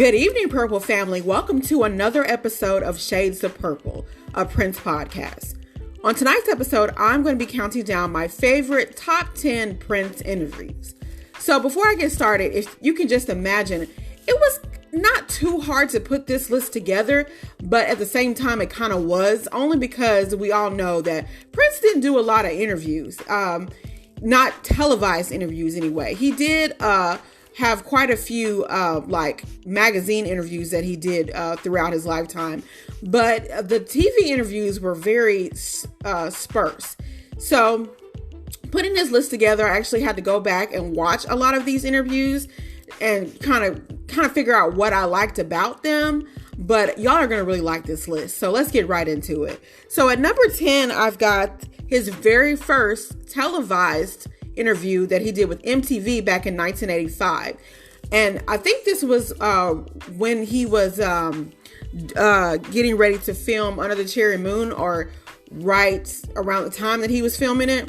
Good evening, Purple family. Welcome to another episode of Shades of Purple, a Prince podcast. On tonight's episode, I'm going to be counting down my favorite top 10 Prince interviews. So before I get started, if you can just imagine, it was not too hard to put this list together, but at the same time, it kind of was, only because we all know that Prince didn't do a lot of interviews, not televised interviews anyway. He did have quite a few magazine interviews that he did throughout his lifetime, but the TV interviews were very sparse. So putting this list together, I actually had to go back and watch a lot of these interviews and kind of figure out what I liked about them. But y'all are going to really like this list. So let's get right into it. So at number 10, I've got his very first televised interview that he did with MTV back in 1985. And I think this was when he was getting ready to film Under the Cherry Moon, or right around the time that he was filming it.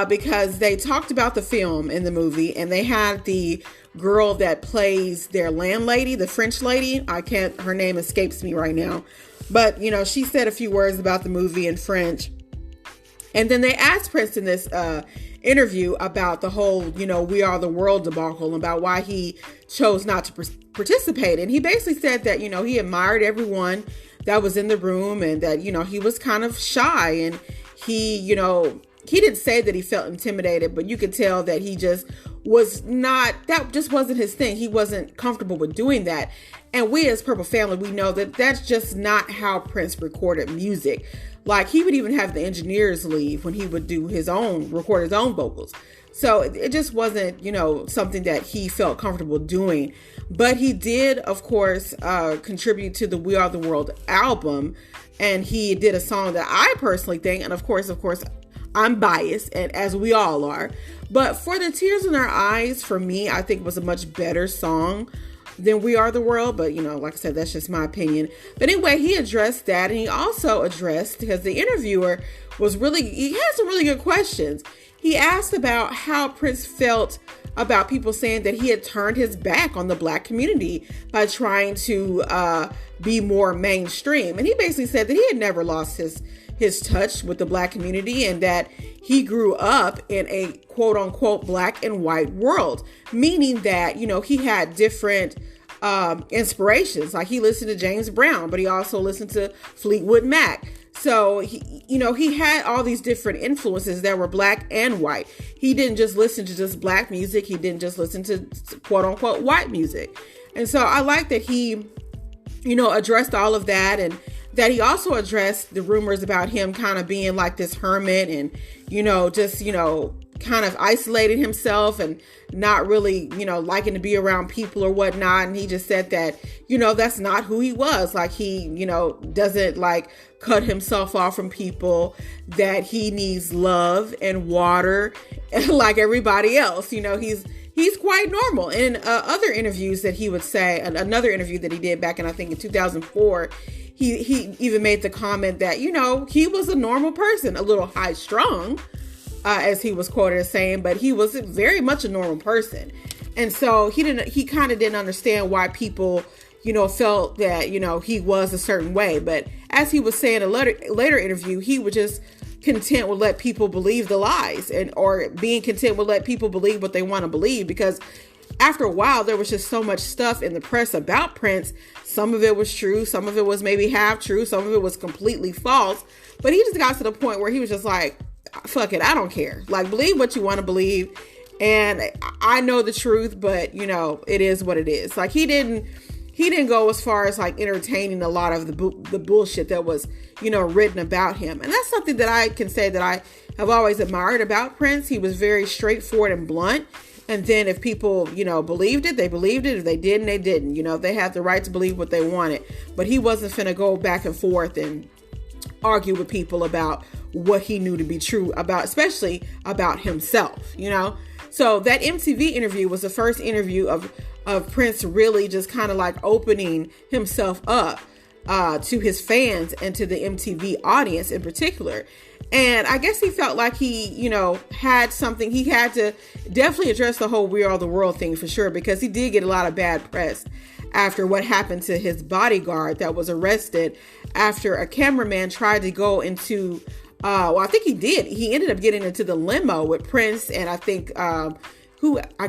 Because they talked about the film in the movie, and they had the girl that plays their landlady, the French lady. Her name escapes me right now. But, she said a few words about the movie in French. And then they asked Prince in this interview about the whole, We Are the World debacle, about why he chose not to participate. And he basically said that, he admired everyone that was in the room, and that, he was kind of shy, and he didn't say that he felt intimidated, but you could tell that he just was not, that just wasn't his thing. He wasn't comfortable with doing that. And we as Purple family, we know that that's just not how Prince recorded music. Like, he would even have the engineers leave when he would record his own vocals. So it just wasn't, something that he felt comfortable doing. But he did, of course, contribute to the We Are the World album. And he did a song that I personally think, and of course, I'm biased, and as we all are, but For the Tears in Our Eyes, for me, I think was a much better song than We Are the World. But, like I said, that's just my opinion. But anyway, he addressed that, and he also addressed, because the interviewer he had some really good questions. He asked about how Prince felt about people saying that he had turned his back on the Black community by trying to be more mainstream. And he basically said that he had never lost his touch with the Black community, and that he grew up in a quote unquote black and white world, meaning that, he had different inspirations. Like, he listened to James Brown, but he also listened to Fleetwood Mac. So he had all these different influences that were black and white. He didn't just listen to just black music. He didn't just listen to quote unquote white music. And so I like that he, addressed all of that, and that he also addressed the rumors about him kind of being like this hermit, and, kind of isolated himself and not really, liking to be around people or whatnot. And he just said that, that's not who he was. Like, he, doesn't cut himself off from people, that he needs love and water like everybody else. He's quite normal. In other interviews that he would say, another interview that he did back in 2004, he even made the comment that, he was a normal person, a little high strung, as he was quoted as saying, but he was very much a normal person. And so he kind of didn't understand why people, felt that, he was a certain way. But as he was saying in a later interview, he was just content with let people believe the lies, or being content with let people believe what they want to believe, because after a while, there was just so much stuff in the press about Prince. Some of it was true. Some of it was maybe half true. Some of it was completely false. But he just got to the point where he was just like, fuck it, I don't care. Like, believe what you want to believe. And I know the truth, but, it is what it is. Like, he didn't go as far as entertaining a lot of the bullshit that was, written about him. And that's something that I can say that I have always admired about Prince. He was very straightforward and blunt. And then if people, believed it, they believed it. If they didn't, they didn't. They had the right to believe what they wanted. But he wasn't finna go back and forth and argue with people about what he knew to be true about, especially about himself, So that MTV interview was the first interview of Prince really just kind of opening himself up to his fans and to the MTV audience in particular. And I guess he felt like he, had something. He had to definitely address the whole We Are the World thing for sure, because he did get a lot of bad press after what happened to his bodyguard that was arrested after a cameraman tried to go into, I think he did. He ended up getting into the limo with Prince, and I think, I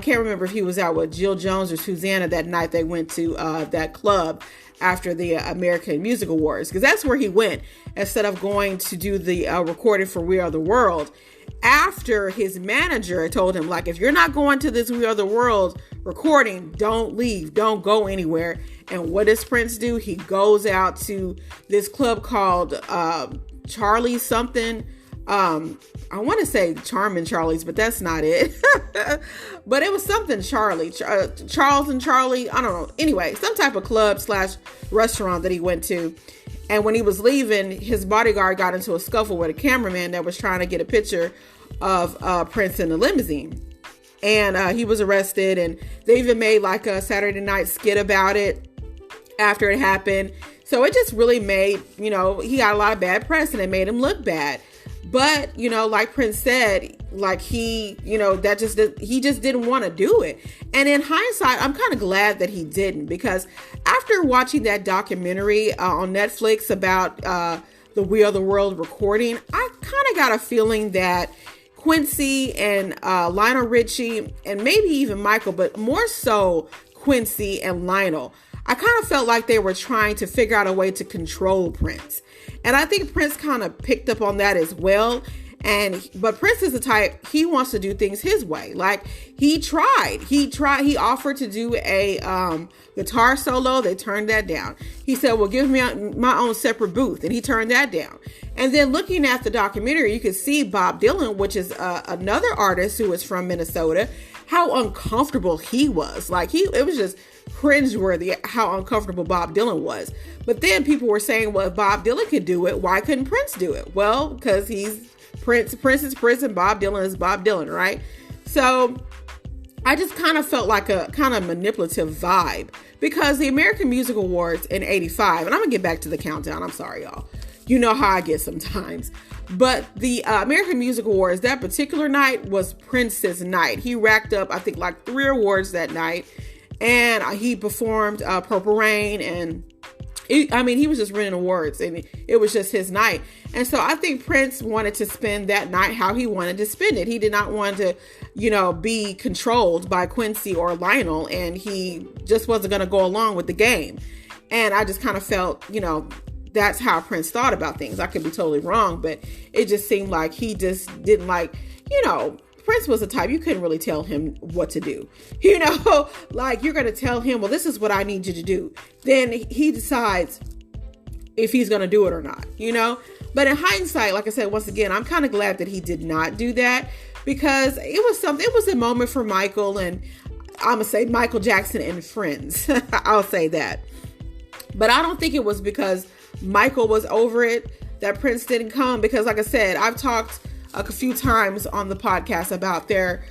can't remember if he was out with Jill Jones or Susanna that night they went to that club after the American Music Awards, because that's where he went instead of going to do the recording for We Are the World. After his manager told him, like, if you're not going to this We Are the World recording, don't leave, don't go anywhere. And what does Prince do? He goes out to this club called Charlie something. I want to say Charmin Charlie's, but that's not it. But it was something Charlie, Charles and Charlie. I don't know. Anyway, some type of club / restaurant that he went to. And when he was leaving, his bodyguard got into a scuffle with a cameraman that was trying to get a picture of Prince in the limousine. And he was arrested, and they even made like a Saturday night skit about it after it happened. So it just really made, he got a lot of bad press, and it made him look bad. But, like Prince said, like he just didn't want to do it. And in hindsight, I'm kind of glad that he didn't, because after watching that documentary on Netflix about the We Are the World recording, I kind of got a feeling that Quincy and Lionel Richie, and maybe even Michael, but more so Quincy and Lionel, I kind of felt like they were trying to figure out a way to control Prince. And I think Prince kind of picked up on that as well. But Prince is the type, he wants to do things his way. Like he offered to do a guitar solo. They turned that down. He said, well, give me my own separate booth. And he turned that down. And then looking at the documentary, you could see Bob Dylan, which is another artist who is from Minnesota, how uncomfortable he was. Like it was just cringeworthy how uncomfortable Bob Dylan was. But then people were saying, well, if Bob Dylan could do it, why couldn't Prince do it? Well, because he's Prince is Prince, and Bob Dylan is Bob Dylan, right? So I just kind of felt like a kind of manipulative vibe, because the American Music Awards in 85, and I'm gonna get back to the countdown, I'm sorry, y'all. You know how I get sometimes. But the American Music Awards, that particular night was Prince's night. He racked up, I think, like 3 awards that night. And he performed Purple Rain, and he was just winning awards, and it was just his night. And so I think Prince wanted to spend that night how he wanted to spend it. He did not want to, be controlled by Quincy or Lionel, and he just wasn't going to go along with the game. And I just kind of felt, that's how Prince thought about things. I could be totally wrong, but it just seemed like he just didn't like, Prince was the type, you couldn't really tell him what to do. Like you're going to tell him, well, this is what I need you to do. Then he decides if he's going to do it or not, But in hindsight, like I said, once again, I'm kind of glad that he did not do that, because it was a moment for Michael, and I'm going to say Michael Jackson and Friends. I'll say that. But I don't think it was because Michael was over it that Prince didn't come, because like I said, I've talked a few times on the podcast about their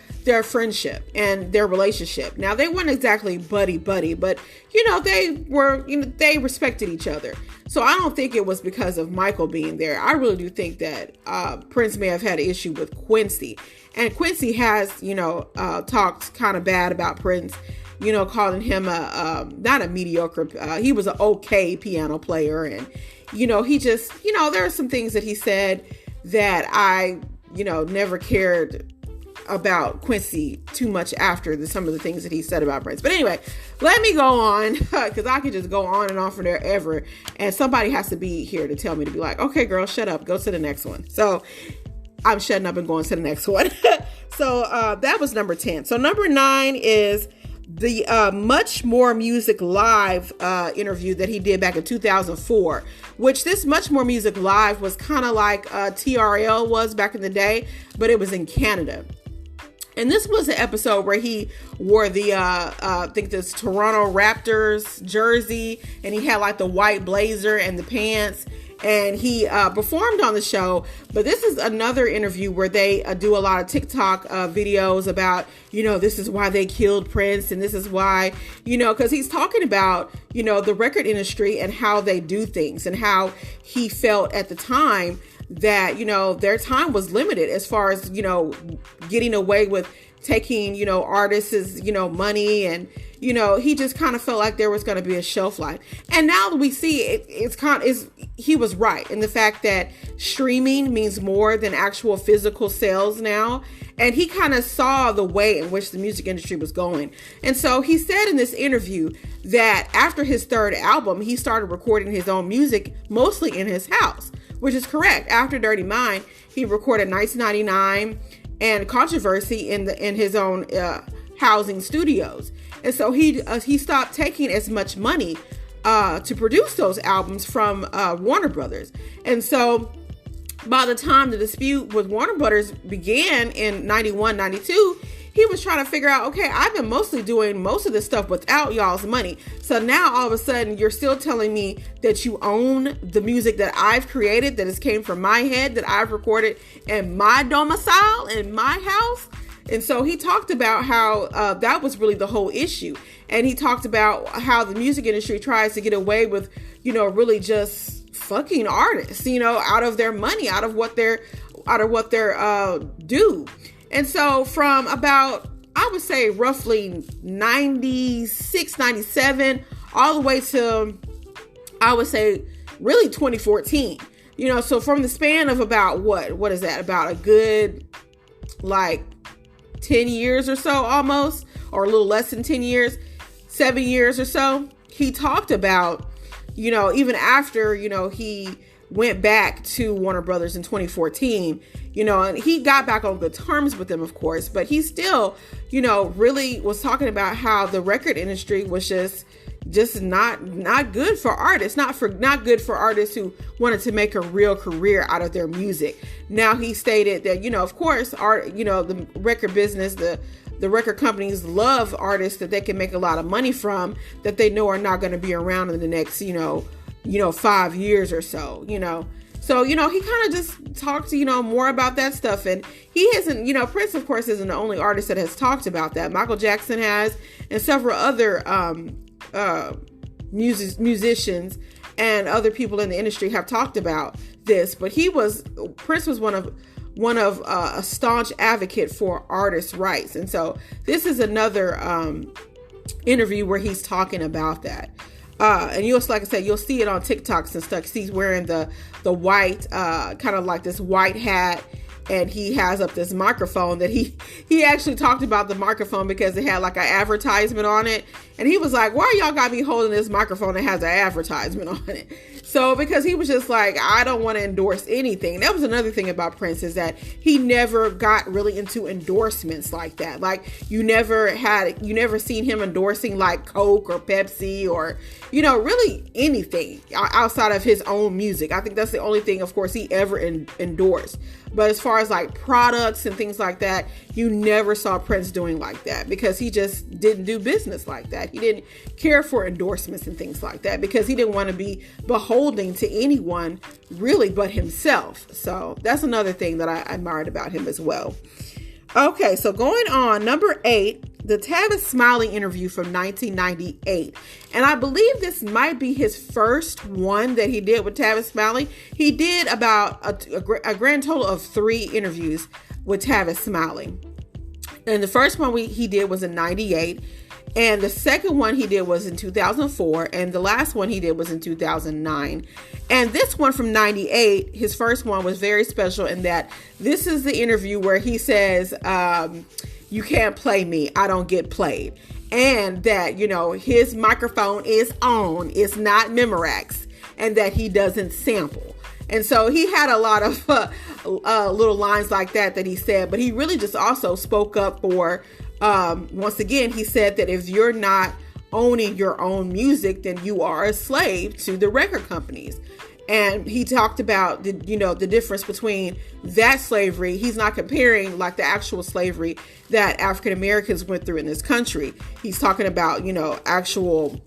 friendship and their relationship. Now, they weren't exactly buddy, but they respected each other. So I don't think it was because of Michael being there. I really do think that Prince may have had an issue with Quincy, and Quincy has, talked kind of bad about Prince, calling him not a mediocre, he was an okay piano player. And, he just, there are some things that he said that I, never cared about Quincy too much after some of the things that he said about Prince. But anyway, let me go on, because I could just go on and on forever. And somebody has to be here to tell me to be like, okay, girl, shut up. Go to the next one. So I'm shutting up and going to the next one. So that was number 10. So number 9 is the Much More Music Live interview that he did back in 2004, which this Much More Music Live was kind of like TRL was back in the day, but it was in Canada. And this was an episode where he wore the, I think this Toronto Raptors jersey, and he had like the white blazer and the pants, and he performed on the show. But this is another interview where they do a lot of TikTok videos about, this is why they killed Prince, and this is why, because he's talking about, the record industry and how they do things, and how he felt at the time that, their time was limited as far as, getting away with taking, artists', money. And, he just kind of felt like there was going to be a shelf life. And now that we see he was right in the fact that streaming means more than actual physical sales now. And he kind of saw the way in which the music industry was going. And so he said in this interview that after his third album, he started recording his own music, mostly in his house, which is correct. After Dirty Mind, he recorded 1999 and Controversy in his own housing studios. And so he stopped taking as much money to produce those albums from Warner Brothers. And so by the time the dispute with Warner Brothers began in 91, 92, he was trying to figure out, okay, I've been mostly doing most of this stuff without y'all's money. So now all of a sudden you're still telling me that you own the music that I've created, that has came from my head, that I've recorded in my domicile, in my house. And so he talked about how that was really the whole issue. And he talked about how the music industry tries to get away with, really just fucking artists, out of their money, out of what they're due. And so from about, I would say roughly 96, 97, all the way to, I would say really 2014, so from the span of about what is that? About a good, 10 years or so almost, or a little less than 10 years, 7 years or so. He talked about, even after, he went back to Warner Brothers in 2014, and he got back on good terms with them, of course, but he still, really was talking about how the record industry was just not good for artists, not good for artists who wanted to make a real career out of their music. Now he stated that, of course, the record business, the record companies love artists that they can make a lot of money from, that they know are not going to be around in the next, 5 years or so, So, he kind of just talked, more about that stuff. And he isn't, Prince, of course, isn't the only artist that has talked about that. Michael Jackson has, and several other musicians and other people in the industry have talked about this. But Prince was one of a staunch advocate for artists' rights. And so this is another interview where he's talking about that. And like I said, you'll see it on TikToks and stuff. He's wearing the white, kind of like this white hat, and he has up this microphone that he actually talked about the microphone because it had like an advertisement on it. And he was like, why y'all got me holding this microphone that has an advertisement on it? So because he was just like, I don't want to endorse anything. That was another thing about Prince, is that he never got really into endorsements like that. Like you never seen him endorsing like Coke or Pepsi or, really anything outside of his own music. I think that's the only thing, of course, he ever endorsed. But as far as like products and things like that, you never saw Prince doing like that, because he just didn't do business like that. He didn't care for endorsements and things like that because he didn't want to be beholden to anyone really but himself. So that's another thing that I admired about him as well. Okay, so going on, number 8, the Tavis Smiley interview from 1998. And I believe this might be his first one that he did with Tavis Smiley. He did about a grand total of 3 interviews with Tavis Smiley. And the first one he did was in 98. And the second one he did was in 2004. And the last one he did was in 2009. And this one from 98, his first one, was very special in that this is the interview where he says, you can't play me, I don't get played. And that, his microphone is on, it's not Memorex, and that he doesn't sample. And so he had a lot of little lines like that he said, but he really just also spoke up for, once again, he said that if you're not owning your own music, then you are a slave to the record companies. And he talked about the difference between that slavery. He's not comparing like the actual slavery that African Americans went through in this country. He's talking about, actual,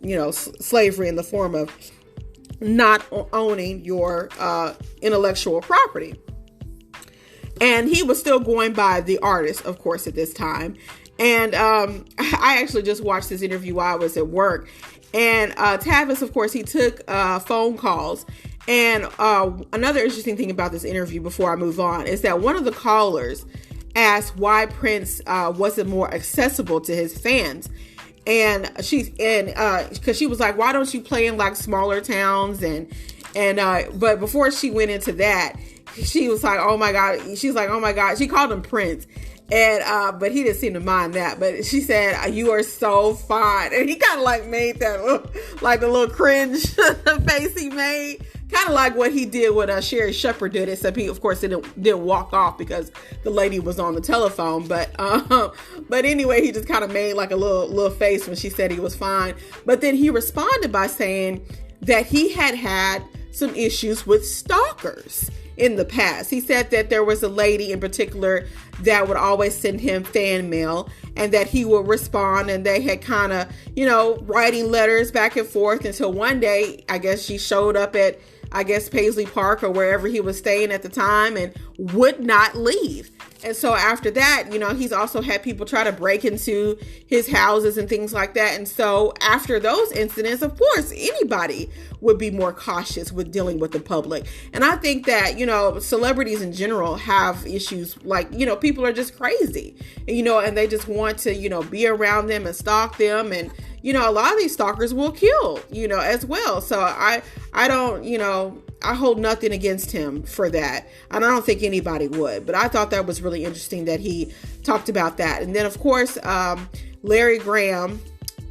slavery in the form of not owning your intellectual property. And he was still going by the artist, of course, at this time. And I actually just watched this interview while I was at work. And Tavis, of course, he took phone calls. And another interesting thing about this interview before I move on is that one of the callers asked why Prince wasn't more accessible to his fans. And because she was like, why don't you play in like smaller towns? But before she went into that, she was like, oh my God. She's like, oh my God. She called him Prince. And, but he didn't seem to mind that. But she said, you are so fine. And he kind of like made that look, like the little cringe face he made. Kind of like what he did when Sherry Shepherd did, except he, of course, didn't walk off because the lady was on the telephone. But anyway, he just kind of made like a little face when she said he was fine. But then he responded by saying that he had some issues with stalkers in the past. He said that there was a lady in particular that would always send him fan mail and that he would respond, and they had kind of, writing letters back and forth until one day, I guess she showed up at, Paisley Park or wherever he was staying at the time and would not leave. And so after that, he's also had people try to break into his houses and things like that. And so after those incidents, of course, anybody would be more cautious with dealing with the public. And I think that, celebrities in general have issues like, people are just crazy, and they just want to, be around them and stalk them. And, a lot of these stalkers will kill, as well. So I don't, I hold nothing against him for that. And I don't think anybody would. But I thought that was really interesting that he talked about that. And then, of course, Larry Graham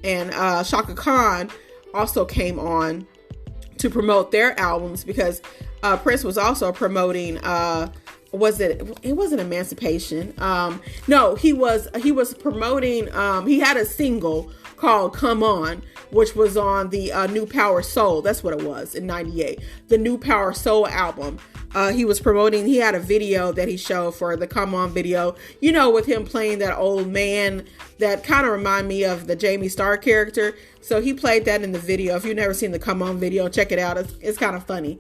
and Shaka Khan also came on to promote their albums because Prince was also promoting, it wasn't Emancipation. No, he was promoting, he had a single called Come On, which was on the New Power Soul. That's what it was in 98. The New Power Soul album. He was promoting, he had a video that he showed for the Come On video, with him playing that old man that kind of remind me of the Jamie Starr character. So he played that in the video. If you've never seen the Come On video, check it out. It's kind of funny.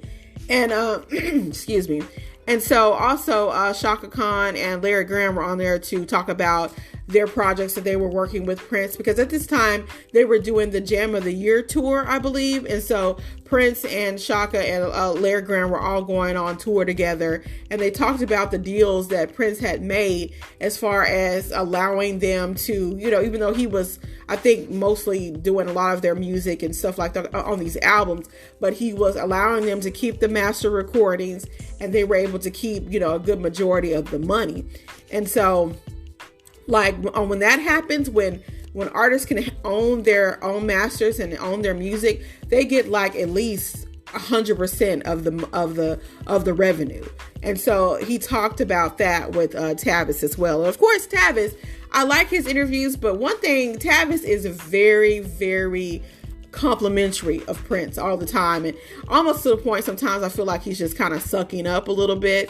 And, excuse me. And so also Shaka Khan and Larry Graham were on there to talk about their projects that they were working with Prince, because at this time they were doing the Jam of the Year tour, I believe. And so Prince and Shaka and Larry Graham were all going on tour together, and they talked about the deals that Prince had made as far as allowing them to, even though he was, I think, mostly doing a lot of their music and stuff like that on these albums, but he was allowing them to keep the master recordings, and they were able to keep, a good majority of the money. And so, like, when that happens, when artists can own their own masters and own their music, they get like at least 100% of the revenue. And so he talked about that with Tavis as well. And of course, Tavis, I like his interviews, but one thing, Tavis is very, very complimentary of Prince all the time, and almost to the point sometimes I feel like he's just kind of sucking up a little bit.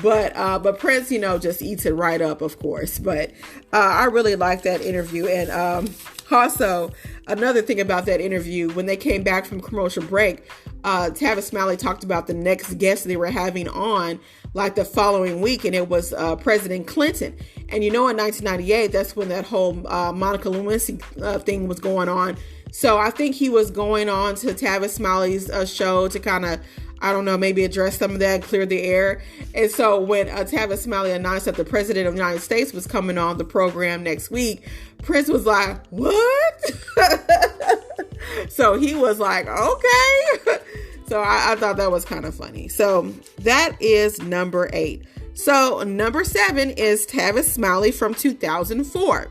But Prince, just eats it right up, of course. But I really like that interview. And also, another thing about that interview, when they came back from commercial break, Tavis Smiley talked about the next guest they were having on, like the following week, and it was President Clinton. And in 1998, that's when that whole Monica Lewinsky thing was going on. So I think he was going on to Tavis Smiley's show to kind of, I don't know, maybe address some of that and clear the air. And so when Tavis Smiley announced that the President of the United States was coming on the program next week, Prince was like, what? So he was like, okay. So I thought that was kind of funny. So that is number 8. So number 7 is Tavis Smiley from 2004.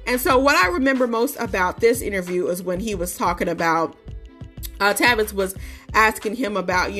And so what I remember most about this interview is when he was talking about, Tavis was asking him about,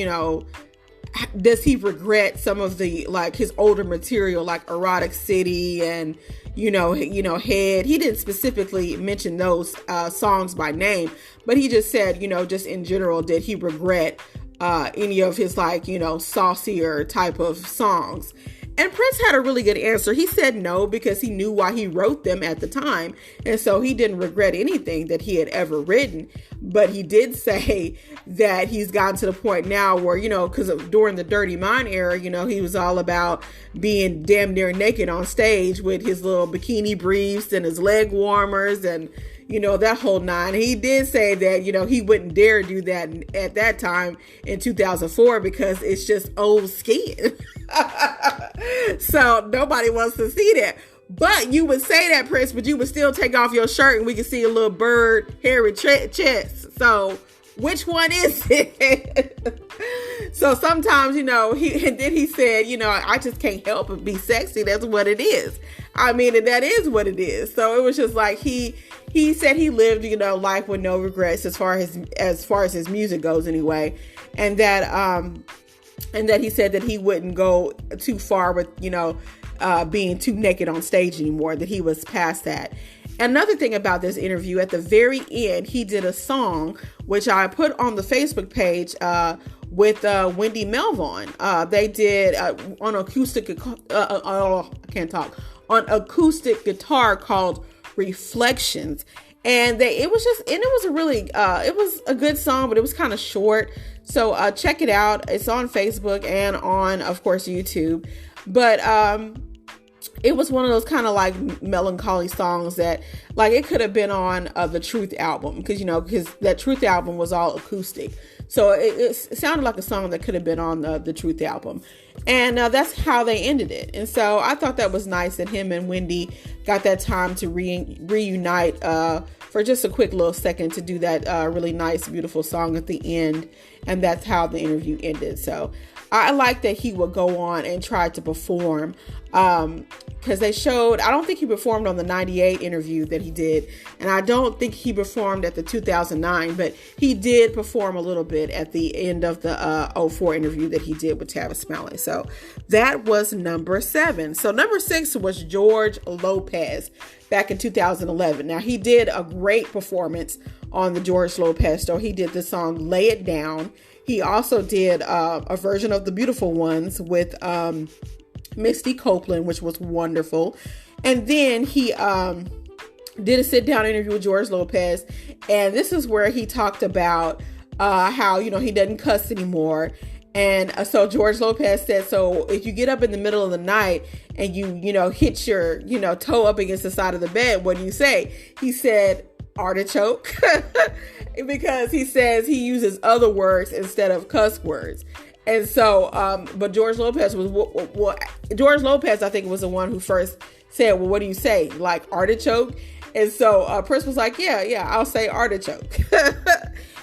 does he regret some of the, like, his older material, like Erotic City and, Head. He didn't specifically mention those songs by name, but he just said, just in general, did he regret any of his, like, saucier type of songs? And Prince had a really good answer. He said no, because he knew why he wrote them at the time. And so he didn't regret anything that he had ever written. But he did say that he's gotten to the point now where, because during the Dirty Mind era, he was all about being damn near naked on stage with his little bikini briefs and his leg warmers and, that whole nine. He did say that, he wouldn't dare do that at that time in 2004 because it's just old skin. So nobody wants to see that. But you would say that, Prince, but you would still take off your shirt and we could see a little bird hairy chest. So which one is it? So sometimes, and then he said, I just can't help but be sexy. That's what it is. I mean, and that is what it is. So it was just like he said he lived, life with no regrets as far as his music goes anyway. And that he said that he wouldn't go too far with, being too naked on stage anymore, that he was past that. Another thing about this interview, at the very end, he did a song, which I put on the Facebook page with Wendy Melvoin. They did on acoustic guitar called Reflections. And it was a good song, but it was kind of short. So check it out. It's on Facebook and on, of course, YouTube. But it was one of those kind of like melancholy songs that like it could have been on the Truth album because that Truth album was all acoustic. So it sounded like a song that could have been on the Truth album. And that's how they ended it. And so I thought that was nice that him and Wendy got that time to reunite for just a quick little second to do that really nice, beautiful song at the end. And that's how the interview ended. So I like that he would go on and try to perform because they showed, I don't think he performed on the 98 interview that he did. And I don't think he performed at the 2009, but he did perform a little bit at the end of the 04 interview that he did with Tavis Smiley. So that was number 7. So number 6 was George Lopez back in 2011. Now he did a great performance on the George Lopez show. He did the song Lay It Down. He also did a version of The Beautiful Ones with Misty Copeland, which was wonderful. And then he did a sit-down interview with George Lopez. And this is where he talked about how, he doesn't cuss anymore. And so George Lopez said, so if you get up in the middle of the night and you hit your, toe up against the side of the bed, what do you say? He said, artichoke. Because he says he uses other words instead of cuss words. And so, but George Lopez I think was the one who first said, well, what do you say? Like artichoke? And so Prince was like, yeah, I'll say artichoke.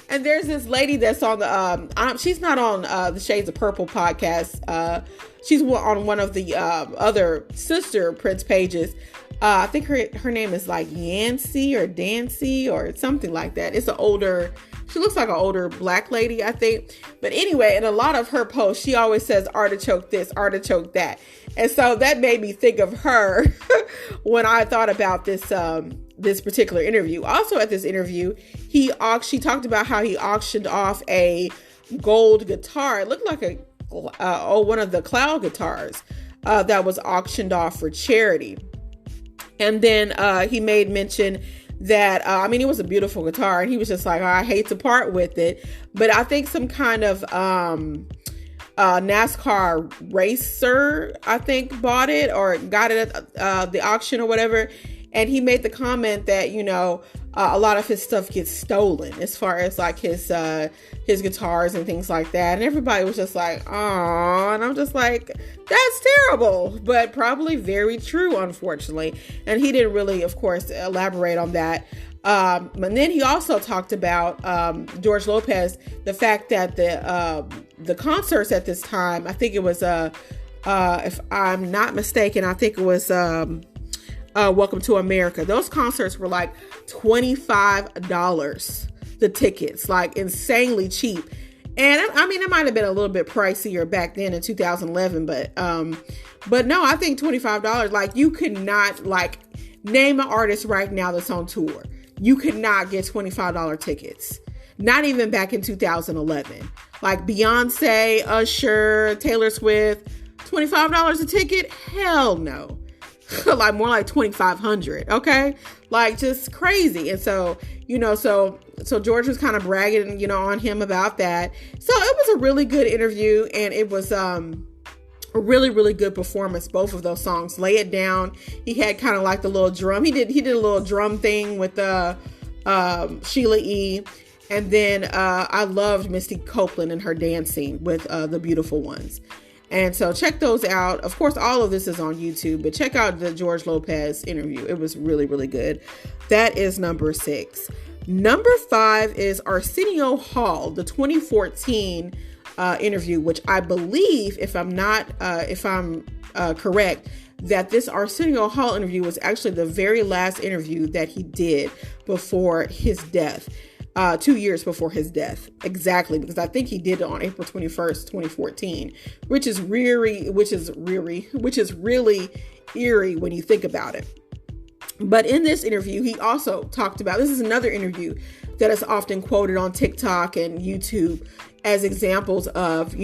And there's this lady that's on the, she's not on the Shades of Purple podcast. She's on one of the other sister Prince pages. I think her name is like Yancy or Dancy or something like that. She looks like an older black lady, I think. But anyway, in a lot of her posts, she always says artichoke this, artichoke that. And so that made me think of her when I thought about this particular interview. Also at this interview, she talked about how he auctioned off a gold guitar. It looked like one of the Cloud guitars that was auctioned off for charity. And then he made mention that, it was a beautiful guitar. And he was just like, I hate to part with it. But I think some kind of NASCAR racer, I think, bought it or got it at the auction or whatever. And he made the comment that, a lot of his stuff gets stolen as far as like his guitars and things like that. And everybody was just like, oh, and I'm just like, that's terrible, but probably very true, unfortunately. And he didn't really, of course, elaborate on that. And then he also talked about George Lopez, the fact that the concerts at this time, I think it was, if I'm not mistaken, I think it was Welcome to America. Those concerts were like $25, the tickets, like insanely cheap. And it might have been a little bit pricier back then in 2011, but no, I think $25, like you could not like name an artist right now that's on tour. You could not get $25 tickets. Not even back in 2011. Like Beyonce, Usher, Taylor Swift, $25 a ticket? Hell no. Like more like $2,500. Okay. Like just crazy. And so, so George was kind of bragging, on him about that. So it was a really good interview and it was A really, really good performance, both of those songs. Lay It Down, he had kind of like the little drum. He did a little drum thing with Sheila E. And then I loved Misty Copeland and her dancing with The Beautiful Ones. And so check those out. Of course, all of this is on YouTube, but check out the George Lopez interview. It was really, really good. That is number 6. Number 5 is Arsenio Hall, the 2014 interview, which I believe, if I'm correct, that this Arsenio Hall interview was actually the very last interview that he did before his death. 2 years before his death. Exactly, because I think he did it on April 21st, 2014, which is really eerie when you think about it. But in this interview, he also talked about, this is another interview that is often quoted on TikTok and YouTube as examples of,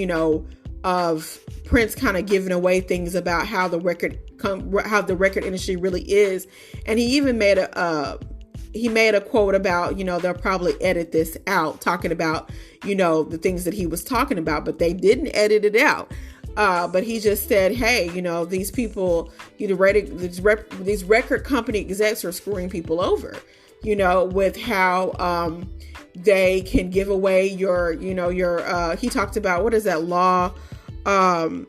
of Prince kind of giving away things about how the record industry really is. And he even made a quote about, they'll probably edit this out, talking about, the things that he was talking about, but they didn't edit it out. But he just said, hey, these people, these record company execs are screwing people over, with how they can give away your he talked about, what is that law?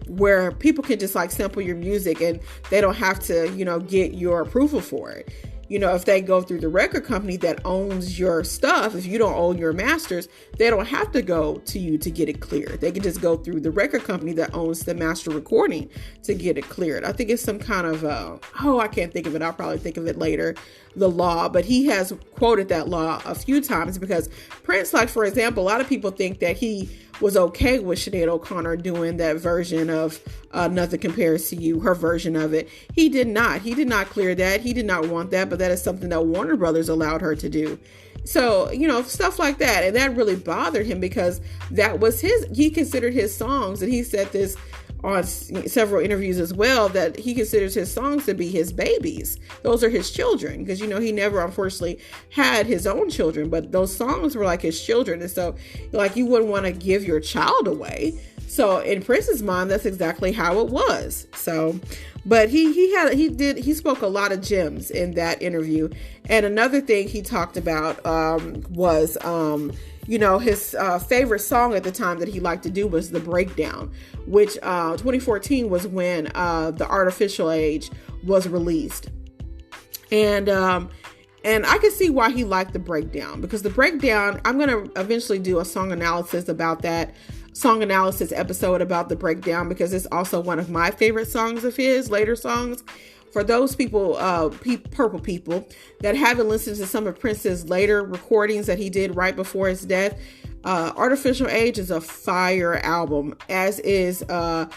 Where people can just like sample your music and they don't have to, get your approval for it. If they go through the record company that owns your stuff, if you don't own your masters, they don't have to go to you to get it cleared. They can just go through the record company that owns the master recording to get it cleared. I think it's some kind of, I can't think of it. I'll probably think of it later, the law. But he has quoted that law a few times because Prince, like, for example, a lot of people think that he was okay with Sinead O'Connor doing that version of Nothing Compares to You, her version of it. He did not. He did not clear that. He did not want that, but that is something that Warner Brothers allowed her to do. So, stuff like that. And that really bothered him because that was he considered his songs, and he said this on several interviews as well, that he considers his songs to be his babies. Those are his children, because he never unfortunately had his own children, but those songs were like his children. And so like you wouldn't want to give your child away. So in Prince's mind, that's exactly how it was. So, but he spoke a lot of gems in that interview. And another thing he talked about was his favorite song at the time that he liked to do was The Breakdown, which 2014 was when The Artificial Age was released. And I can see why he liked The Breakdown, because The Breakdown, I'm going to eventually do a song analysis episode about The Breakdown, because it's also one of my favorite songs of his, later songs. For those people, purple people that haven't listened to some of Prince's later recordings that he did right before his death, Artificial Age is a fire album, as is the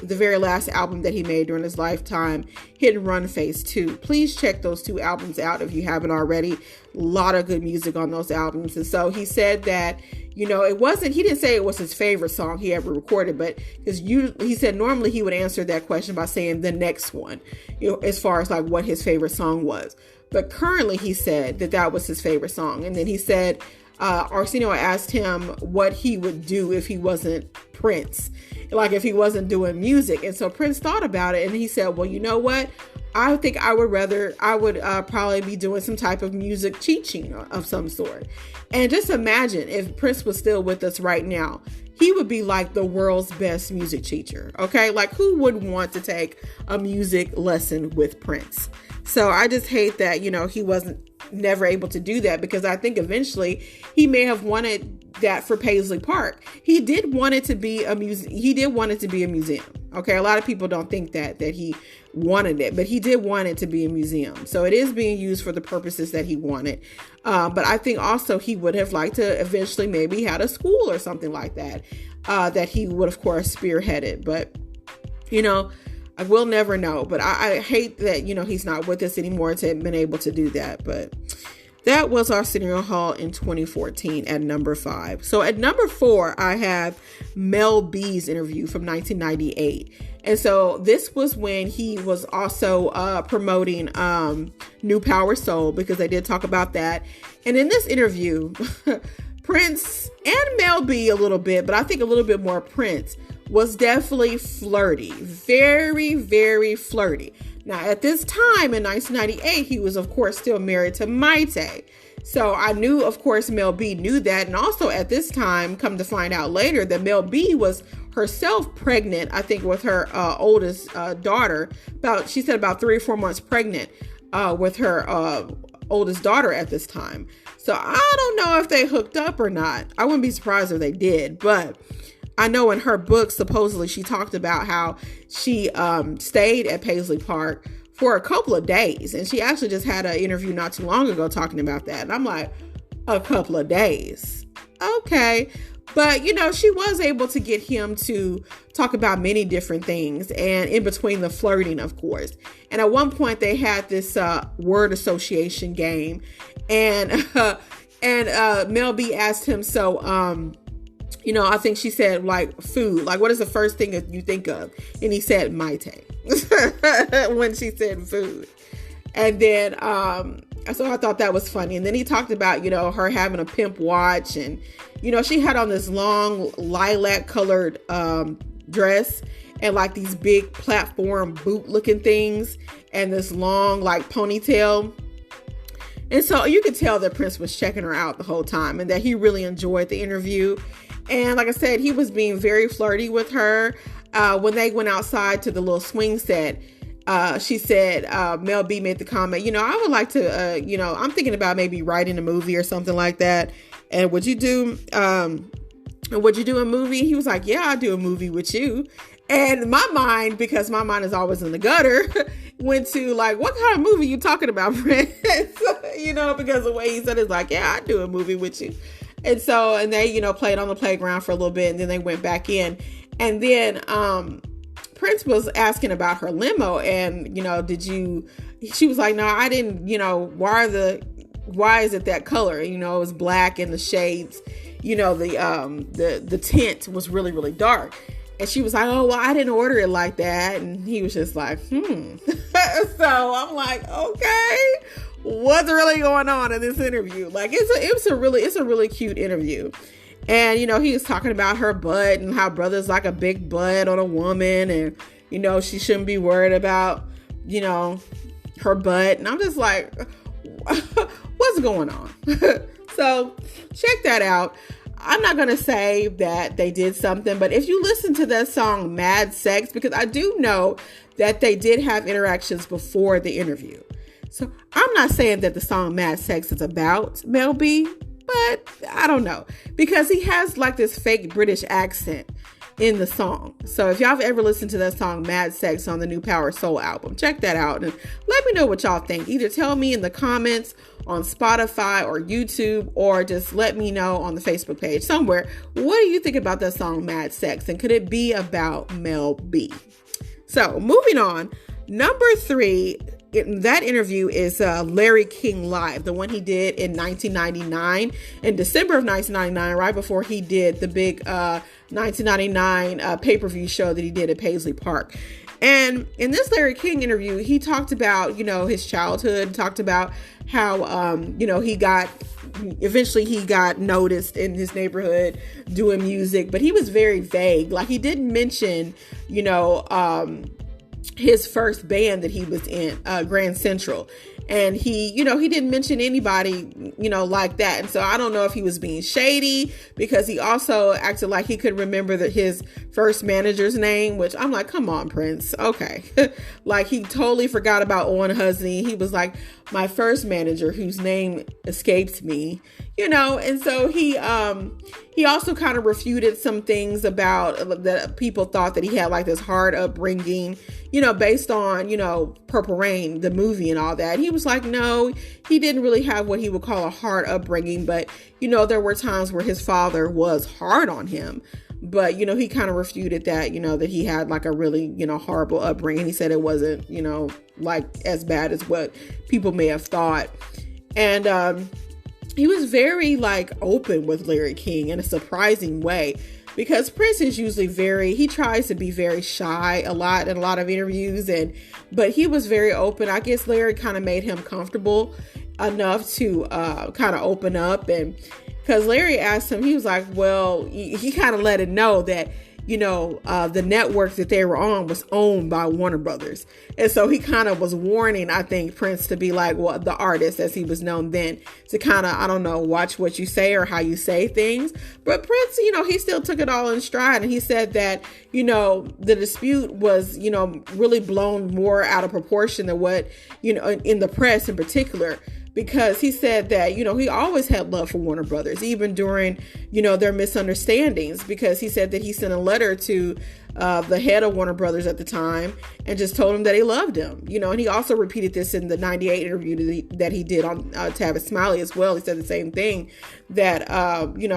very last album that he made during his lifetime, Hit and Run Phase 2. Please check those two albums out if you haven't already. A lot of good music on those albums. And so he said that, he didn't say it was his favorite song he ever recorded, but he said normally he would answer that question by saying the next one, as far as like what his favorite song was. But currently he said that was his favorite song. And then he said, Arsenio asked him what he would do if he wasn't Prince, like if he wasn't doing music. And so Prince thought about it and he said, well, you know what? I think I would probably be doing some type of music teaching of some sort. And just imagine if Prince was still with us right now, he would be like the world's best music teacher. Okay. Like who would want to take a music lesson with Prince? So I just hate that, he wasn't never able to do that, because I think eventually he may have wanted that for Paisley Park. He did want it to be a museum. Okay. A lot of people don't think that he wanted it, but he did want it to be a museum. So it is being used for the purposes that he wanted. But I think also he would have liked to eventually maybe had a school or something like that, that he would of course spearheaded, but I will never know. But I hate that, he's not with us anymore to have been able to do that. But that was Arsenio Hall in 2014 at number 5. So at number 4, I have Mel B's interview from 1998. And so this was when he was also promoting New Power Soul, because they did talk about that. And in this interview, Prince and Mel B a little bit, but I think a little bit more Prince, was definitely flirty. Very, very flirty. Now, at this time in 1998, he was, of course, still married to Maite. So I knew, of course, Mel B knew that. And also at this time, come to find out later, that Mel B was herself pregnant, I think, with her oldest daughter. She said about 3 or 4 months pregnant with her oldest daughter at this time. So I don't know if they hooked up or not. I wouldn't be surprised if they did. But I know in her book, supposedly she talked about how she stayed at Paisley Park for a couple of days. And she actually just had an interview not too long ago talking about that. And I'm like, a couple of days. Okay. But, she was able to get him to talk about many different things, and in between the flirting, of course. And at one point they had this word association game, and Mel B asked him, so, I think she said, like, food. Like, what is the first thing that you think of? And he said, Maite, when she said food. And then, so I thought that was funny. And then he talked about, her having a pimp watch, and, she had on this long lilac colored dress and like these big platform boot looking things and this long like ponytail. And so you could tell that Prince was checking her out the whole time and that he really enjoyed the interview. And like I said, he was being very flirty with her. When they went outside to the little swing set, she said, Mel B made the comment, I would like to, I'm thinking about maybe writing a movie or something like that. And would you do a movie? He was like, yeah, I'll do a movie with you. And my mind, because my mind is always in the gutter, went to like, what kind of movie you talking about, Prince? Because the way he said it's like, yeah, I'd do a movie with you. And so, and they, played on the playground for a little bit, and then they went back in. And then Prince was asking about her limo, and, she was like, no, I didn't, why is it that color? It was black, and the shades, the tint was really, really dark. And she was like, oh, well, I didn't order it like that. And he was just like, So I'm like, okay, what's really going on in this interview? Like, it's a really cute interview. And, he was talking about her butt and how brother's like a big butt on a woman. And, she shouldn't be worried about, her butt. And I'm just like, what's going on? So check that out. I'm not going to say that they did something, but if you listen to that song Mad Sex, because I do know that they did have interactions before the interview. So I'm not saying that the song Mad Sex is about Mel B, but I don't know, because he has like this fake British accent in the song. So if y'all have ever listened to that song Mad Sex on the new Power Soul album, check that out and let me know what y'all think. Either tell me in the comments on Spotify or YouTube, or just let me know on the Facebook page somewhere. What do you think about that song Mad Sex, and could it be about Mel B? So moving on, number 3 in that interview is Larry King Live, the one he did in 1999, in December of 1999, right before he did the big 1999 pay-per-view show that he did at Paisley Park. And in this Larry King interview, he talked about, his childhood, talked about how, he got noticed in his neighborhood doing music, but he was very vague. Like, he didn't mention, his first band that he was in, Grand Central. And he didn't mention anybody, like that. And so I don't know if he was being shady, because he also acted like he could remember his first manager's name, which I'm like, come on, Prince. Okay. Like, he totally forgot about Owen Husney. He was like, my first manager, whose name escapes me, and so he also kind of refuted some things about that people thought that he had like this hard upbringing, based on, Purple Rain, the movie and all that. He was like, no, he didn't really have what he would call a hard upbringing, but, there were times where his father was hard on him. But, he kind of refuted that, that he had like a really, horrible upbringing. He said it wasn't, like as bad as what people may have thought. And he was very like open with Larry King in a surprising way, because Prince is usually he tries to be very shy in a lot of interviews, but he was very open. I guess Larry kind of made him comfortable enough to kind of open up. And because Larry asked him, he was like, well, he kind of let it know that, the network that they were on was owned by Warner Brothers. And so he kind of was warning, I think, Prince to be like, well, the artist as he was known then, to kind of, I don't know, watch what you say or how you say things. But Prince, he still took it all in stride. And he said that, the dispute was, really blown more out of proportion than what, in the press in particular. Because he said that, he always had love for Warner Brothers, even during, their misunderstandings, because he said that he sent a letter to the head of Warner Brothers at the time and just told him that he loved him, and he also repeated this in the 98 interview that he did on Tavis Smiley as well. He said the same thing, that,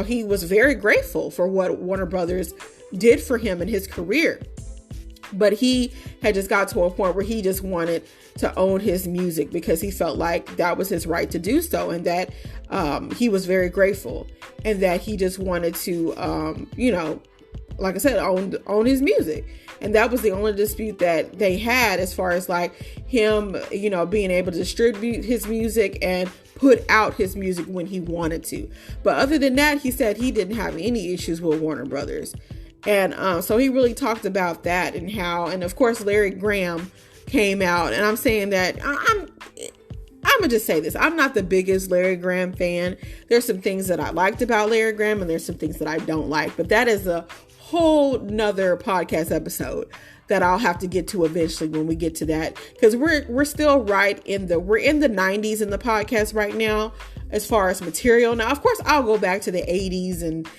he was very grateful for what Warner Brothers did for him in his career. But he had just got to a point where he just wanted to own his music because he felt like that was his right to do so, and that he was very grateful, and that he just wanted to, like I said, own his music. And that was the only dispute that they had, as far as like him, being able to distribute his music and put out his music when he wanted to. But other than that, he said he didn't have any issues with Warner Brothers. And so he really talked about that and how, and of course, Larry Graham came out, and I'm saying that I'm gonna just say this. I'm not the biggest Larry Graham fan. There's some things that I liked about Larry Graham, and there's some things that I don't like, but that is a whole nother podcast episode that I'll have to get to eventually when we get to that, because we're still we're in the 90s in the podcast right now as far as material. Now, of course, I'll go back to the 80s and,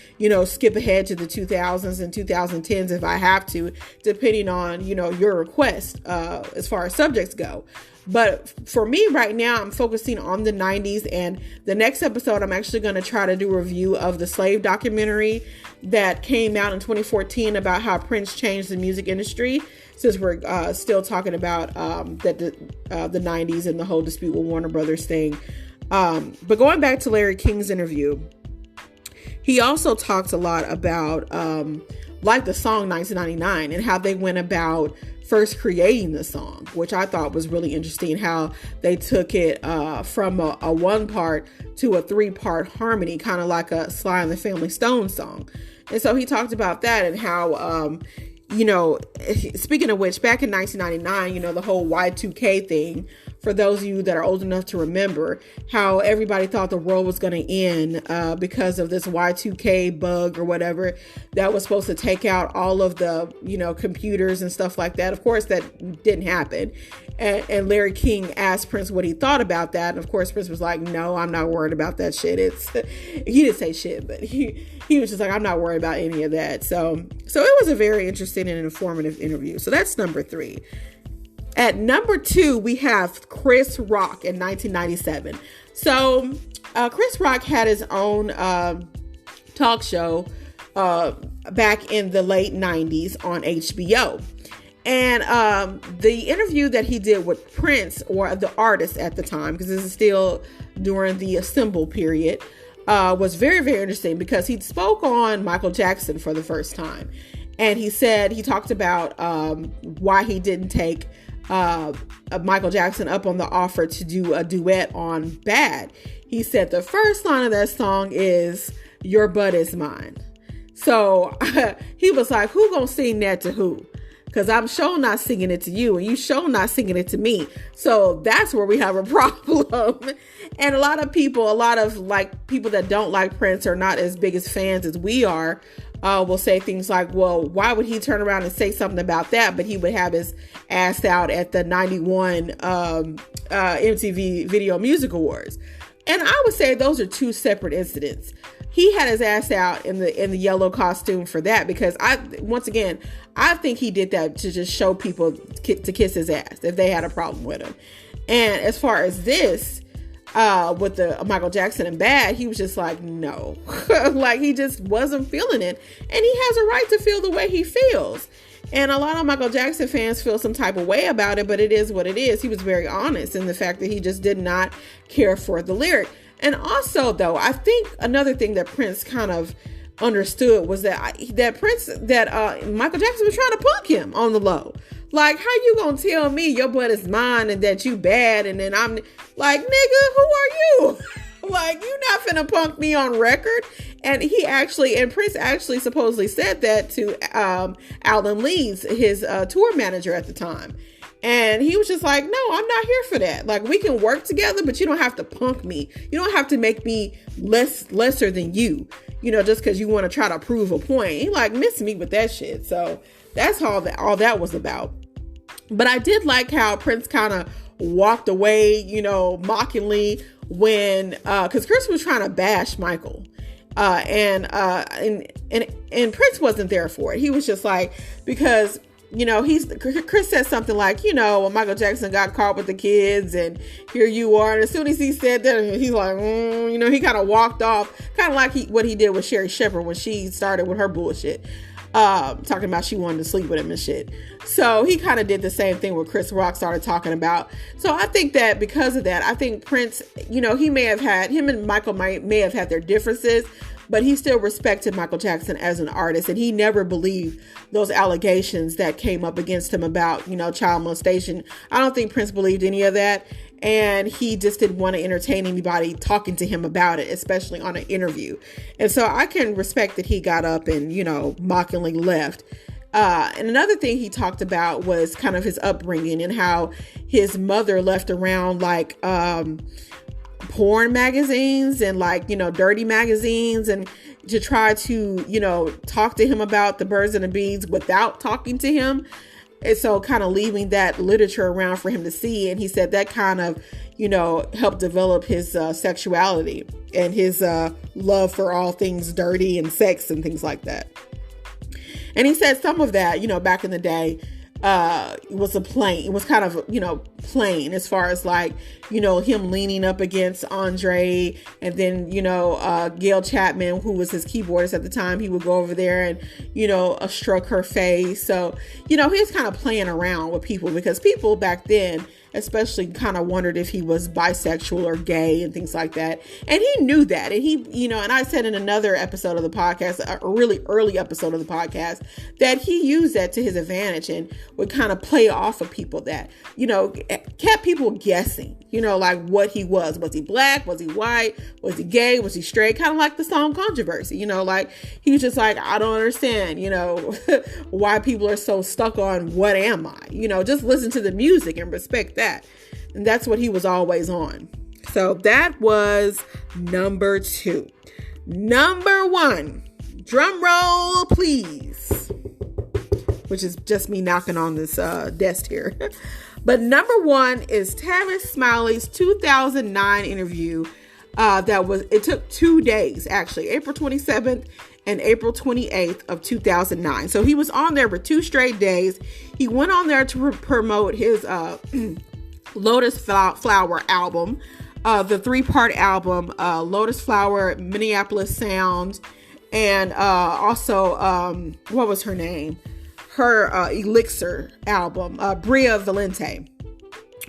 skip ahead to the 2000s and 2010s if I have to, depending on, your request as far as subjects go. But for me right now, I'm focusing on the 90s, and the next episode, I'm actually going to try to do a review of the Slave documentary that came out in 2014 about how Prince changed the music industry, since we're still talking about the 90s and the whole dispute with Warner Brothers thing. But going back to Larry King's interview, he also talked a lot about like the song 1999 and how they went about first creating the song, which I thought was really interesting, how they took it from a one part to a 3-part harmony, kind of like a Sly and the Family Stone song. And so he talked about that and how, speaking of which, back in 1999, the whole Y2K thing, for those of you that are old enough to remember, how everybody thought the world was going to end because of this Y2K bug or whatever that was supposed to take out all of the, computers and stuff like that. Of course, that didn't happen. And Larry King asked Prince what he thought about that. And of course, Prince was like, no, I'm not worried about that shit. He didn't say shit, but he was just like, I'm not worried about any of that. So it was a very interesting and informative interview. So that's number 3. At number 2, we have Chris Rock in 1997. So Chris Rock had his own talk show back in the late 90s on HBO. And the interview that he did with Prince, or the artist at the time, because this is still during the Assemble period, was very, very interesting, because he spoke on Michael Jackson for the first time. And he talked about why he didn't take Michael Jackson up on the offer to do a duet on Bad. He said the first line of that song is, "Your butt is mine." So he was like, who gonna sing that to who? Because I'm sure not singing it to you, and you sure not singing it to me. So that's where we have a problem. And a lot of people that don't like Prince, or not as big as fans as we are, will say things like, well, why would he turn around and say something about that? But he would have his ass out at the 91 MTV Video Music Awards. And I would say those are two separate incidents. He had his ass out in the yellow costume for that, because I think he did that to just show people to kiss his ass if they had a problem with him. And as far as this, with the Michael Jackson and Bad, he was just like, no, like he just wasn't feeling it. And he has a right to feel the way he feels. And a lot of Michael Jackson fans feel some type of way about it, but it is what it is. He was very honest in the fact that he just did not care for the lyric. And also, though, I think another thing that Prince kind of understood was that Michael Jackson was trying to punk him on the low. Like, how you gonna tell me your butt is mine and that you bad, and then I'm like, nigga, who are you? Like, you're not finna punk me on record. And Prince actually supposedly said that to Alan Leeds, his tour manager at the time. And he was just like, no, I'm not here for that. Like, we can work together, but you don't have to punk me. You don't have to make me lesser than you, just because you want to try to prove a point. He like missed me with that shit. So that's all that was about. But I did like how Prince kind of walked away, mockingly when, because Chris was trying to bash Michael. And Prince wasn't there for it. He was just like, because Chris said something like, when Michael Jackson got caught with the kids and here you are. And as soon as he said that, he's like, he kind of walked off, kind of like what he did with Sherry Shepherd when she started with her bullshit, talking about she wanted to sleep with him and shit. So he kind of did the same thing with Chris Rock started talking about. So I think that because of that, I think Prince, him and Michael may have had their differences, but he still respected Michael Jackson as an artist, and he never believed those allegations that came up against him about, child molestation. I don't think Prince believed any of that, and he just didn't want to entertain anybody talking to him about it, especially on an interview. And so I can respect that he got up and, mockingly left. And another thing he talked about was kind of his upbringing and how his mother left around like porn magazines and like, dirty magazines, and to try to, talk to him about the birds and the bees without talking to him. And so kind of leaving that literature around for him to see. And he said that kind of, helped develop his sexuality and his love for all things dirty and sex and things like that. And he said some of that, back in the day, was kind of, plain as far as like, him leaning up against Andre, and then, Gail Chapman, who was his keyboardist at the time, he would go over there and, stroke her face. So, he was kind of playing around with people, because people back then especially kind of wondered if he was bisexual or gay and things like that. And he knew that. And he, and I said in another episode of the podcast, a really early episode of the podcast, that he used that to his advantage and would kind of play off of people that, kept people guessing, like what he was. Was he black? Was he white? Was he gay? Was he straight? Kind of like the song Controversy, like he was just like, I don't understand, why people are so stuck on what am I? Just listen to the music and respect that. And that's what he was always on. So that was number 2. Number 1, drum roll, please. Which is just me knocking on this desk here. But number 1 is Tavis Smiley's 2009 interview. It took 2 days, actually, April 27th and April 28th of 2009. So he was on there for 2 straight days. He went on there to promote his Lotus Flower album, the 3-part album, Lotus Flower, Minneapolis Sound, and also, what was her name? Her Elixir album, Bria Valente,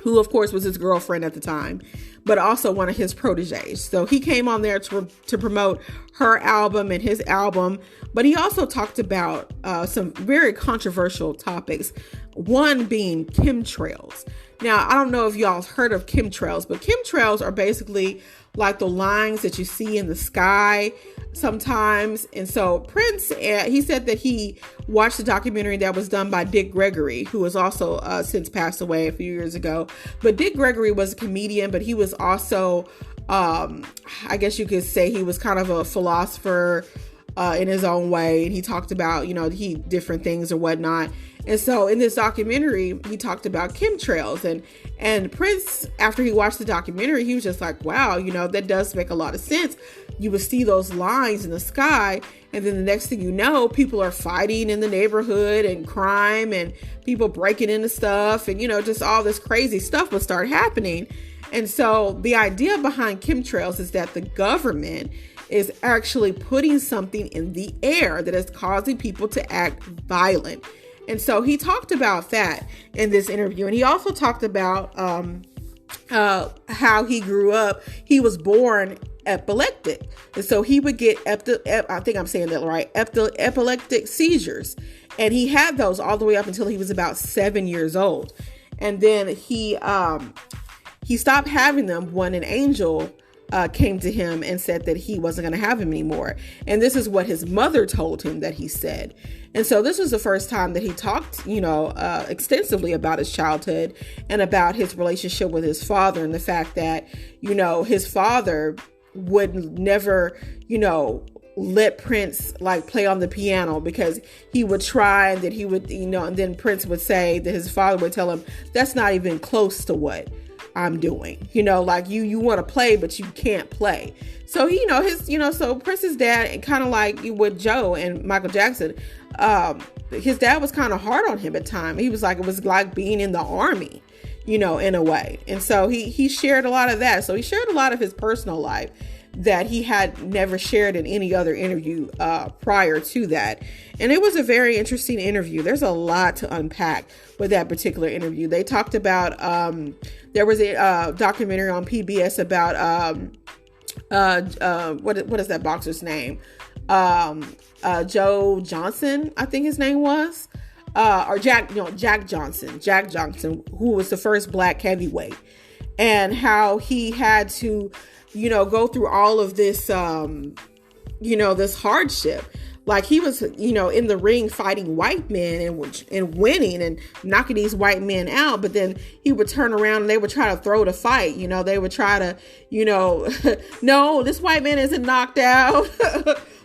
who of course was his girlfriend at the time, but also one of his proteges. So he came on there to promote her album and his album, but he also talked about some very controversial topics, one being chemtrails. Now, I don't know if y'all heard of chemtrails, but chemtrails are basically like the lines that you see in the sky sometimes. And so Prince, he said that he watched the documentary that was done by Dick Gregory, who has also since passed away a few years ago. But Dick Gregory was a comedian, but he was also, I guess you could say he was kind of a philosopher in his own way. And he talked about, different things or whatnot. And so in this documentary, he talked about chemtrails, and Prince, after he watched the documentary, he was just like, wow, that does make a lot of sense. You would see those lines in the sky, and then the next thing you know, people are fighting in the neighborhood, and crime and people breaking into stuff, and, just all this crazy stuff would start happening. And so the idea behind chemtrails is that the government is actually putting something in the air that is causing people to act violent. And so he talked about that in this interview. And he also talked about how he grew up. He was born epileptic. And so he would get, I think I'm saying that right, epileptic seizures. And he had those all the way up until he was about 7 years old. And then he stopped having them when an angel came to him and said that he wasn't going to have him anymore. And this is what his mother told him that he said. And so this was the first time that he talked, extensively about his childhood and about his relationship with his father, and the fact that, his father would never, let Prince play on the piano, because he would try, and that he would, and then Prince would say that his father would tell him, that's not even close to what I'm doing, you want to play, but you can't play. So so Prince's dad, and kind of like with Joe and Michael Jackson, his dad was kind of hard on him at times. He was like, it was like being in the army, in a way. And so he shared a lot of that. So he shared a lot of his personal life that he had never shared in any other interview prior to that. And it was a very interesting interview. There's a lot to unpack with that particular interview. They talked about, there was a documentary on PBS about, what is that boxer's name? Joe Johnson, I think his name was, or Jack Johnson, who was the first black heavyweight, and how he had to, go through all of this, this hardship. Like he was, in the ring fighting white men and winning and knocking these white men out. But then he would turn around and they would try to throw the fight. They would try to, no, this white man isn't knocked out.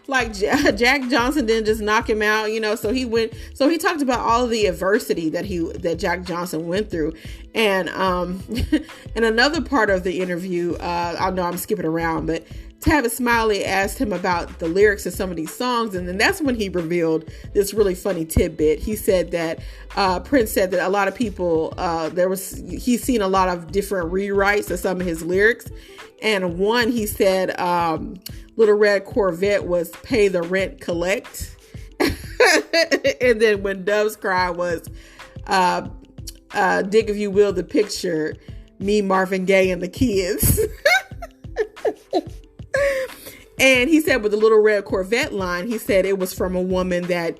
Like Jack Johnson didn't just knock him out, so he talked about all of the adversity that Jack Johnson went through. And, and another part of the interview, I know I'm skipping around, but Tavis Smiley asked him about the lyrics of some of these songs. And then that's when he revealed this really funny tidbit. He said that, Prince said that a lot of people, he's seen a lot of different rewrites of some of his lyrics. And one, he said, Little Red Corvette was pay the rent, collect. And then When Doves Cry was, dig if you will the picture, me, Marvin Gaye, and the kids. And he said with the Little Red Corvette line, he said it was from a woman that,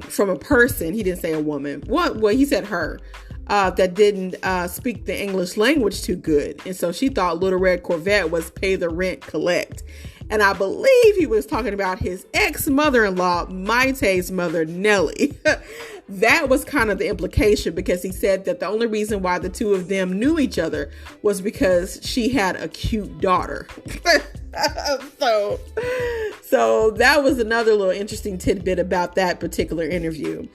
from a person, he didn't say a woman. Well, he said her, that didn't speak the English language too good. And so she thought Little Red Corvette was pay the rent, collect. And I believe he was talking about his ex-mother-in-law, Maite's mother, Nellie. That was kind of the implication, because he said that the only reason why the two of them knew each other was because she had a cute daughter. So that was another little interesting tidbit about that particular interview.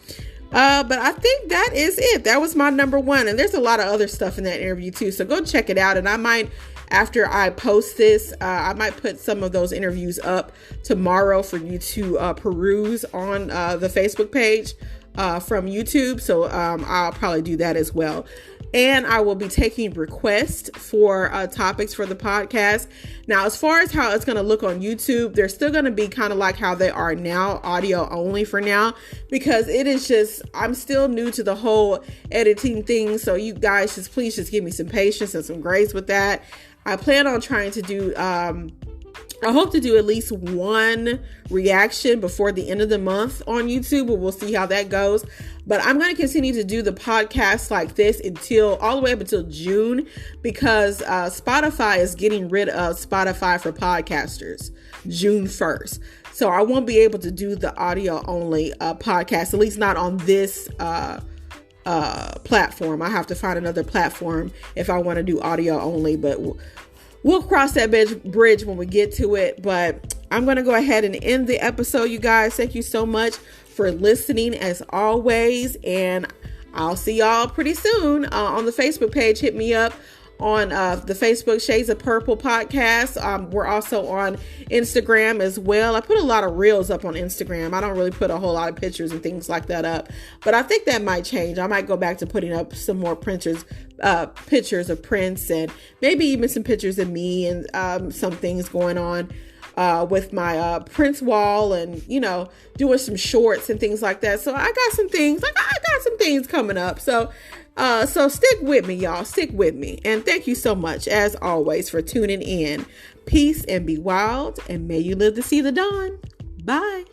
But I think that is it. That was my number one. And there's a lot of other stuff in that interview too. So go check it out. And I might, after I post this, I might put some of those interviews up tomorrow for you to peruse on the Facebook page from YouTube. So I'll probably do that as well. And I will be taking requests for topics for the podcast. Now, as far as how it's going to look on YouTube, they're still going to be kind of like how they are now, audio only for now, because it is just, I'm still new to the whole editing thing. So you guys please give me some patience and some grace with that. I plan on trying to do, I hope to do at least one reaction before the end of the month on YouTube, but we'll see how that goes. But I'm going to continue to do the podcast like this all the way up until June, because Spotify is getting rid of Spotify for podcasters June 1st. So I won't be able to do the audio only podcast, at least not on this platform. I have to find another platform if I want to do audio only, but we'll cross that bridge when we get to it. But I'm going to go ahead and end the episode, you guys. Thank you so much for listening as always. And I'll see y'all pretty soon on the Facebook page. Hit me up on the Facebook Shades of Purple podcast. We're also on Instagram as well. I put a lot of reels up on Instagram. I don't really put a whole lot of pictures and things like that up, but I think that might change. I might go back to putting up some more pictures of Prince, and maybe even some pictures of me, and some things going on with my Prince wall, and doing some shorts and things like that. So I got some things. I got some things coming up. So stick with me, y'all. Stick with me. And thank you so much, as always, for tuning in. Peace and be wild, and may you live to see the dawn. Bye.